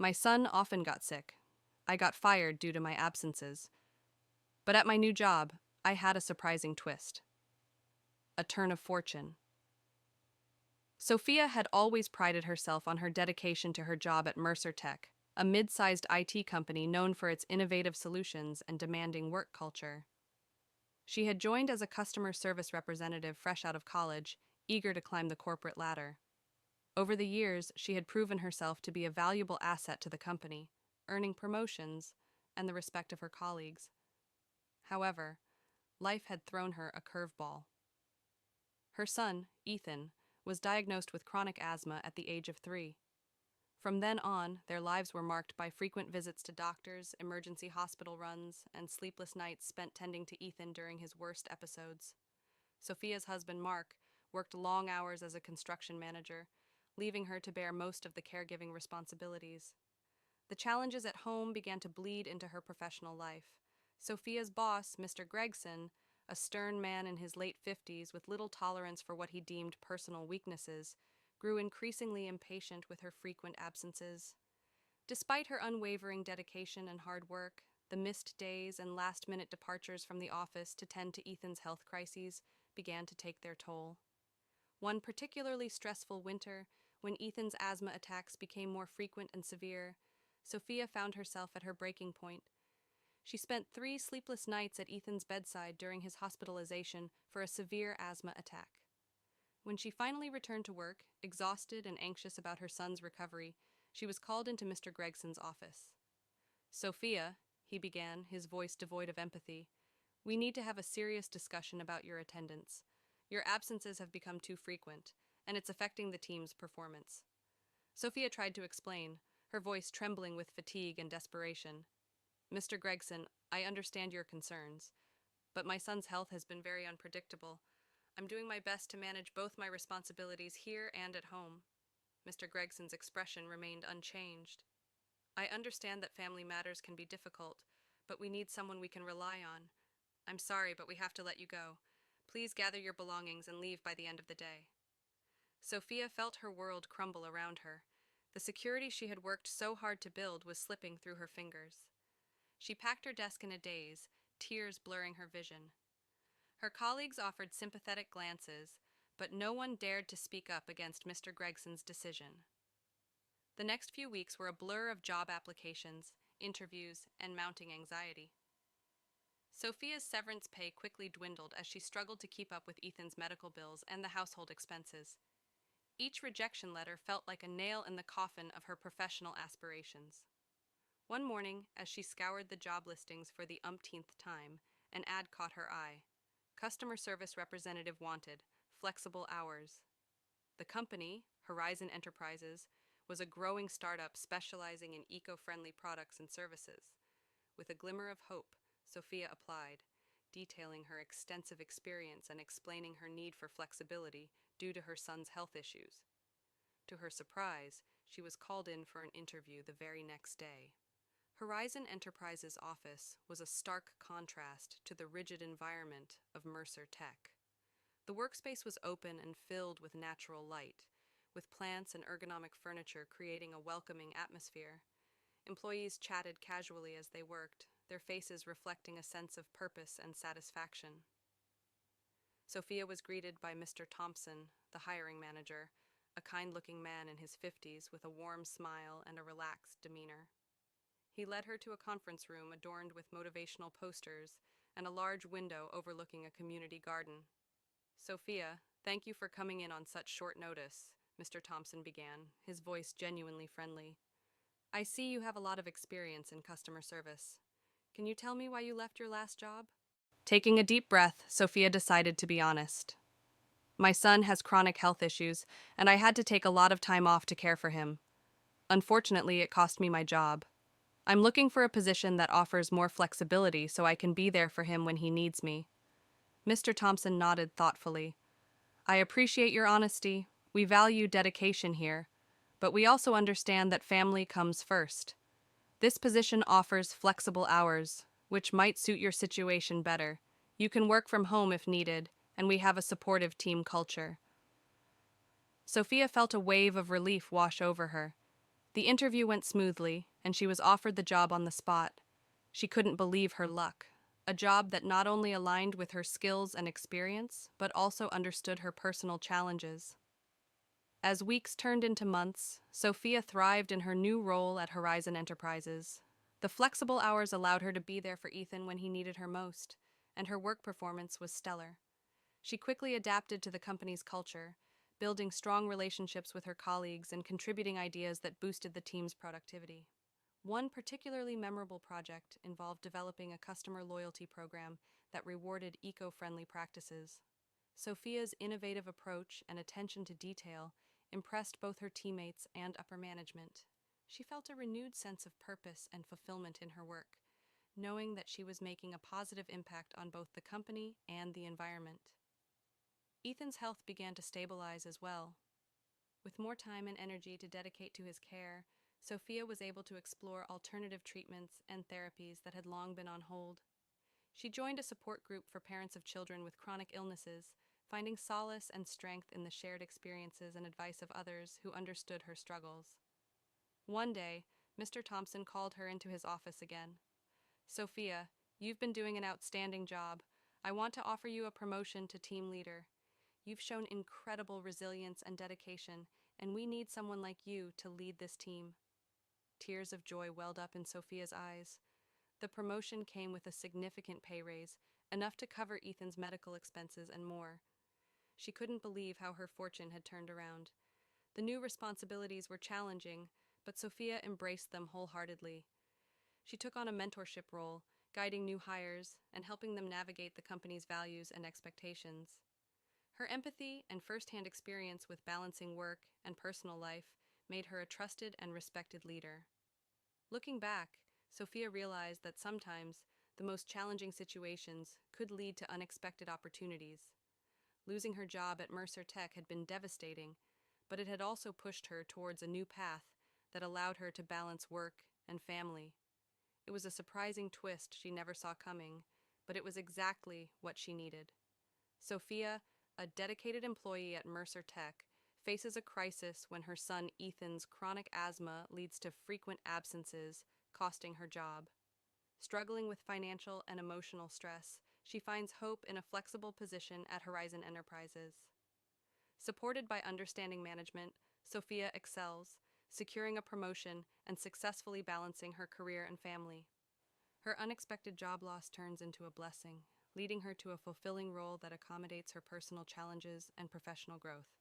My son often got sick. I got fired due to my absences. But at my new job, I had a surprising twist. A turn of fortune. Sophia had always prided herself on her dedication to her job at Mercer Tech, a mid-sized IT company known for its innovative solutions and demanding work culture. She had joined as a customer service representative fresh out of college, eager to climb the corporate ladder. Over the years, she had proven herself to be a valuable asset to the company, earning promotions and the respect of her colleagues. However, life had thrown her a curveball. Her son, Ethan, was diagnosed with chronic asthma at the age of 3. From then on, their lives were marked by frequent visits to doctors, emergency hospital runs, and sleepless nights spent tending to Ethan during his worst episodes. Sophia's husband, Mark, worked long hours as a construction manager, leaving her to bear most of the caregiving responsibilities. The challenges at home began to bleed into her professional life. Sophia's boss, Mr. Gregson, a stern man in his late 50s with little tolerance for what he deemed personal weaknesses, grew increasingly impatient with her frequent absences. Despite her unwavering dedication and hard work, the missed days and last-minute departures from the office to tend to Ethan's health crises began to take their toll. One particularly stressful winter, when Ethan's asthma attacks became more frequent and severe, Sophia found herself at her breaking point. She spent 3 sleepless nights at Ethan's bedside during his hospitalization for a severe asthma attack. When she finally returned to work, exhausted and anxious about her son's recovery, she was called into Mr. Gregson's office. "Sophia," he began, his voice devoid of empathy, "we need to have a serious discussion about your attendance. Your absences have become too frequent, and it's affecting the team's performance." Sophia tried to explain, her voice trembling with fatigue and desperation. "Mr. Gregson, I understand your concerns, but my son's health has been very unpredictable. I'm doing my best to manage both my responsibilities here and at home." Mr. Gregson's expression remained unchanged. "I understand that family matters can be difficult, but we need someone we can rely on. I'm sorry, but we have to let you go. Please gather your belongings and leave by the end of the day." Sophia felt her world crumble around her. The security she had worked so hard to build was slipping through her fingers. She packed her desk in a daze, tears blurring her vision. Her colleagues offered sympathetic glances, but no one dared to speak up against Mr. Gregson's decision. The next few weeks were a blur of job applications, interviews, and mounting anxiety. Sophia's severance pay quickly dwindled as she struggled to keep up with Ethan's medical bills and the household expenses. Each rejection letter felt like a nail in the coffin of her professional aspirations. One morning, as she scoured the job listings for the umpteenth time, an ad caught her eye. Customer service representative wanted, flexible hours. The company, Horizon Enterprises, was a growing startup specializing in eco-friendly products and services. With a glimmer of hope, Sophia applied, detailing her extensive experience and explaining her need for flexibility due to her son's health issues. To her surprise, she was called in for an interview the very next day. Horizon Enterprises' office was a stark contrast to the rigid environment of Mercer Tech. The workspace was open and filled with natural light, with plants and ergonomic furniture creating a welcoming atmosphere. Employees chatted casually as they worked, their faces reflecting a sense of purpose and satisfaction. Sophia was greeted by Mr. Thompson, the hiring manager, a kind-looking man in his 50s with a warm smile and a relaxed demeanor. He led her to a conference room adorned with motivational posters and a large window overlooking a community garden. "Sophia, thank you for coming in on such short notice," Mr. Thompson began, his voice genuinely friendly. "I see you have a lot of experience in customer service. Can you tell me why you left your last job?" Taking a deep breath, Sophia decided to be honest. "My son has chronic health issues, and I had to take a lot of time off to care for him. Unfortunately, it cost me my job. I'm looking for a position that offers more flexibility so I can be there for him when he needs me." Mr. Thompson nodded thoughtfully. "I appreciate your honesty. We value dedication here, but we also understand that family comes first. This position offers flexible hours, which might suit your situation better. You can work from home if needed, and we have a supportive team culture." Sophia felt a wave of relief wash over her. The interview went smoothly, and she was offered the job on the spot. She couldn't believe her luck. A job that not only aligned with her skills and experience, but also understood her personal challenges. As weeks turned into months, Sophia thrived in her new role at Horizon Enterprises. The flexible hours allowed her to be there for Ethan when he needed her most, and her work performance was stellar. She quickly adapted to the company's culture, building strong relationships with her colleagues and contributing ideas that boosted the team's productivity. One particularly memorable project involved developing a customer loyalty program that rewarded eco-friendly practices. Sophia's innovative approach and attention to detail impressed both her teammates and upper management. She felt a renewed sense of purpose and fulfillment in her work, knowing that she was making a positive impact on both the company and the environment. Ethan's health began to stabilize as well. With more time and energy to dedicate to his care, Sophia was able to explore alternative treatments and therapies that had long been on hold. She joined a support group for parents of children with chronic illnesses, finding solace and strength in the shared experiences and advice of others who understood her struggles. One day, Mr. Thompson called her into his office again. "Sophia, you've been doing an outstanding job. I want to offer you a promotion to team leader. You've shown incredible resilience and dedication, and we need someone like you to lead this team." Tears of joy welled up in Sophia's eyes. The promotion came with a significant pay raise, enough to cover Ethan's medical expenses and more. She couldn't believe how her fortune had turned around. The new responsibilities were challenging, but Sophia embraced them wholeheartedly. She took on a mentorship role, guiding new hires and helping them navigate the company's values and expectations. Her empathy and first-hand experience with balancing work and personal life made her a trusted and respected leader. Looking back, Sophia realized that sometimes the most challenging situations could lead to unexpected opportunities. Losing her job at Mercer Tech had been devastating, but it had also pushed her towards a new path that allowed her to balance work and family. It was a surprising twist she never saw coming, but it was exactly what she needed. Sophia, a dedicated employee at Mercer Tech, faces a crisis when her son Ethan's chronic asthma leads to frequent absences, costing her job. Struggling with financial and emotional stress, she finds hope in a flexible position at Horizon Enterprises. Supported by understanding management, Sophia excels, securing a promotion and successfully balancing her career and family. Her unexpected job loss turns into a blessing, leading her to a fulfilling role that accommodates her personal challenges and professional growth.